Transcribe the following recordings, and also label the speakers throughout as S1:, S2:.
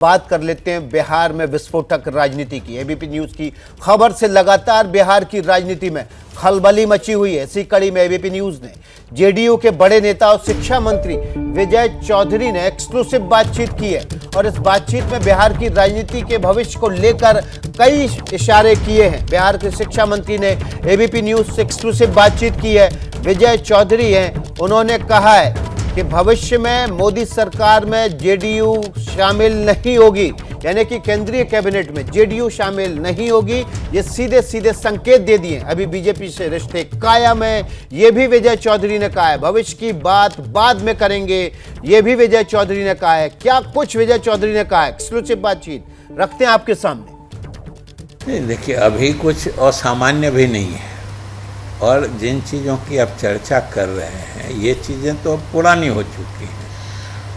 S1: बात कर लेते हैं बिहार में विस्फोटक राजनीति की। एबीपी न्यूज की खबर से लगातार बिहार की राजनीति में खलबली मची हुई है। इसी कड़ी में एबीपी न्यूज ने जेडीयू के बड़े नेता और शिक्षा मंत्री विजय चौधरी ने एक्सक्लूसिव बातचीत की है और इस बातचीत में बिहार की राजनीति के भविष्य को लेकर कई इशारे किए हैं। बिहार के शिक्षा मंत्री ने एबीपी न्यूज से एक्सक्लूसिव बातचीत की है। विजय चौधरी हैं, उन्होंने कहा है कि भविष्य में मोदी सरकार में जेडीयू शामिल नहीं होगी, यानी कि केंद्रीय कैबिनेट में जेडीयू शामिल नहीं होगी। ये सीधे सीधे संकेत दे दिए। अभी बीजेपी से रिश्ते कायम है, ये भी विजय चौधरी ने कहा है। भविष्य की बात बाद में करेंगे, ये भी विजय चौधरी ने कहा है। क्या कुछ विजय चौधरी ने कहा है, एक्सक्लूसिव बातचीत रखते हैं आपके सामने।
S2: देखिए, अभी कुछ असामान्य भी नहीं है और जिन चीज़ों की आप चर्चा कर रहे हैं ये चीज़ें तो अब पुरानी हो चुकी हैं।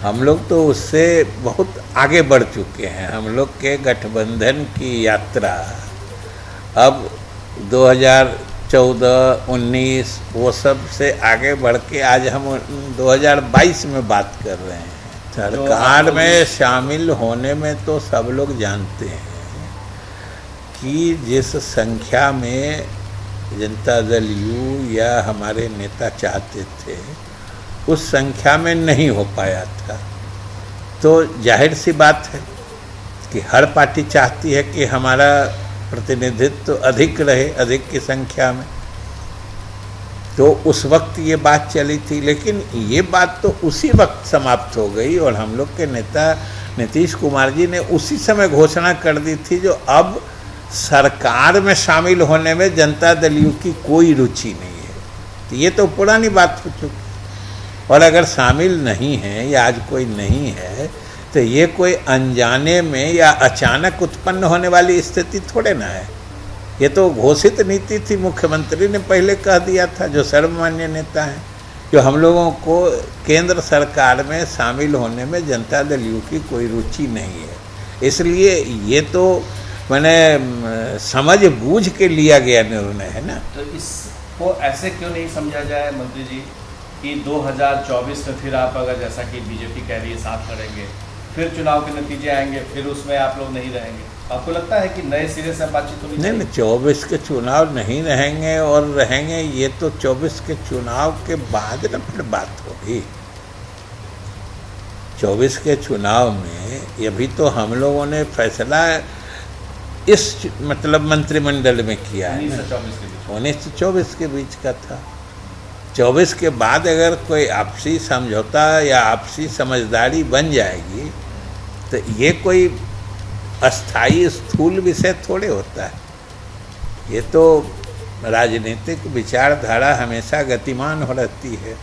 S2: हम लोग तो उससे बहुत आगे बढ़ चुके हैं। हम लोग के गठबंधन की यात्रा अब 2014, 19 वो सब से आगे बढ़ के आज हम 2022 में बात कर रहे हैं। सरकार में शामिल होने में तो सब लोग जानते हैं कि जिस संख्या में जनता दल यू या हमारे नेता चाहते थे उस संख्या में नहीं हो पाया था। तो जाहिर सी बात है कि हर पार्टी चाहती है कि हमारा प्रतिनिधित्व तो अधिक रहे, अधिक की संख्या में। तो उस वक्त ये बात चली थी, लेकिन ये बात तो उसी वक्त समाप्त हो गई और हम लोग के नेता नीतीश कुमार जी ने उसी समय घोषणा कर दी थी जो अब सरकार में शामिल होने में जनता दल यू की कोई रुचि नहीं है। तो ये तो पुरानी बात हो चुकी। और अगर शामिल नहीं है या आज कोई नहीं है तो ये कोई अनजाने में या अचानक उत्पन्न होने वाली स्थिति थोड़े ना है। ये तो घोषित नीति थी, मुख्यमंत्री ने पहले कह दिया था, जो सर्वमान्य नेता हैं, जो हम लोगों को केंद्र सरकार में शामिल होने में जनता दल यू की कोई रुचि नहीं है। इसलिए ये तो मैंने समझ बूझ के लिया गया निर्णय है ना।
S3: तो इसको ऐसे क्यों नहीं समझा जाए मंत्री जी कि 2024 में फिर आप अगर जैसा कि बीजेपी कह रही है साथ लड़ेंगे, फिर चुनाव के नतीजे आएंगे, फिर उसमें आप लोग नहीं रहेंगे। आपको लगता है कि नए सिरे से बातचीत होनी चाहिए?
S2: नहीं, 24 के चुनाव नहीं रहेंगे और रहेंगे ये तो 24 के चुनाव के बाद ना फिर बात होगी। 24 के चुनाव में अभी तो हम लोगों ने फैसला इस मतलब मंत्रिमंडल में किया है, 19 से 24 के बीच का था। 24 के बाद अगर कोई आपसी समझौता या आपसी समझदारी बन जाएगी तो ये कोई अस्थाई स्थूल विषय थोड़े होता है। ये तो राजनीतिक विचारधारा हमेशा गतिमान हो रहती है।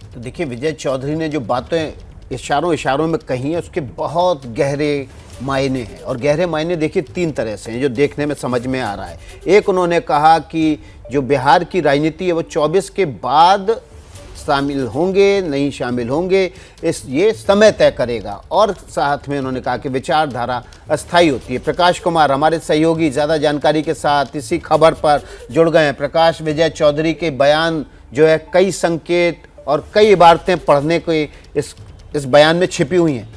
S1: तो देखिए, विजय चौधरी ने जो बातें इशारों में कही है उसके बहुत गहरे मायने हैं। और गहरे मायने देखिए 3 तरह से हैं जो देखने में समझ में आ रहा है। एक, उन्होंने कहा कि जो बिहार की राजनीति है वो 24 के बाद शामिल होंगे नहीं शामिल होंगे ये समय तय करेगा। और साथ में उन्होंने कहा कि विचारधारा अस्थायी होती है। प्रकाश कुमार हमारे सहयोगी ज़्यादा जानकारी के साथ इसी खबर पर जुड़ गए हैं। प्रकाश, विजय चौधरी के बयान जो है कई संकेत और कई इबारतें पढ़ने को इस बयान में छिपी हुई हैं।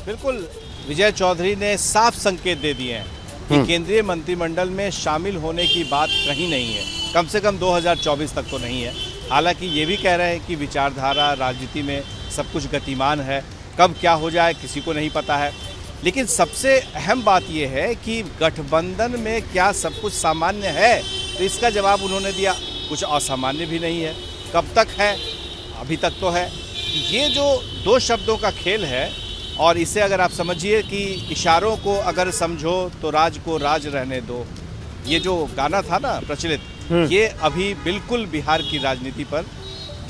S4: बिल्कुल, विजय चौधरी ने साफ संकेत दे दिए हैं कि केंद्रीय मंत्रिमंडल में शामिल होने की बात कहीं नहीं है, कम से कम 2024 तक तो नहीं है। हालांकि ये भी कह रहे हैं कि विचारधारा राजनीति में सब कुछ गतिमान है, कब क्या हो जाए किसी को नहीं पता है। लेकिन सबसे अहम बात यह है कि गठबंधन में क्या सब कुछ सामान्य है, तो इसका जवाब उन्होंने दिया, कुछ असामान्य भी नहीं है। कब तक है? अभी तक तो है। ये जो 2 शब्दों का खेल है और इसे अगर आप समझिए कि इशारों को अगर समझो तो राज को राज रहने दो, ये जो गाना था ना प्रचलित, ये अभी बिल्कुल बिहार की राजनीति पर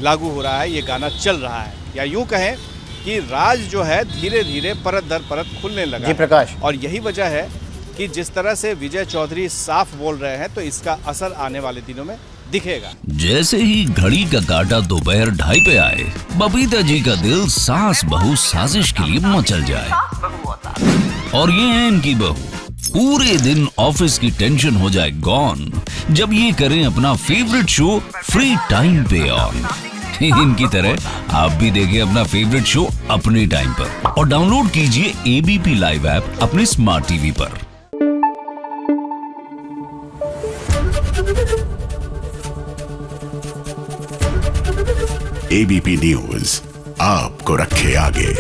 S4: लागू हो रहा है। ये गाना चल रहा है, या यूं कहें कि राज जो है धीरे धीरे परत दर परत खुलने लगा।
S1: जी प्रकाश,
S4: और यही वजह है कि जिस तरह से विजय चौधरी साफ बोल रहे हैं तो इसका असर आने वाले दिनों में दिखेगा।
S5: जैसे ही घड़ी का काटा दोपहर 2:30 पे आए, बबीता जी का दिल सास बहू साजिश के लिए मचल जाए। और ये है इनकी बहू, पूरे दिन ऑफिस की टेंशन हो जाए गॉन जब ये करें अपना फेवरेट शो फ्री टाइम पे ऑन। इनकी तरह आप भी देखिए अपना फेवरेट शो अपने टाइम पर और डाउनलोड कीजिए एबीपी लाइव ऐप अपने स्मार्ट टीवी पर।
S6: एबीपी न्यूज आपको रखे आगे।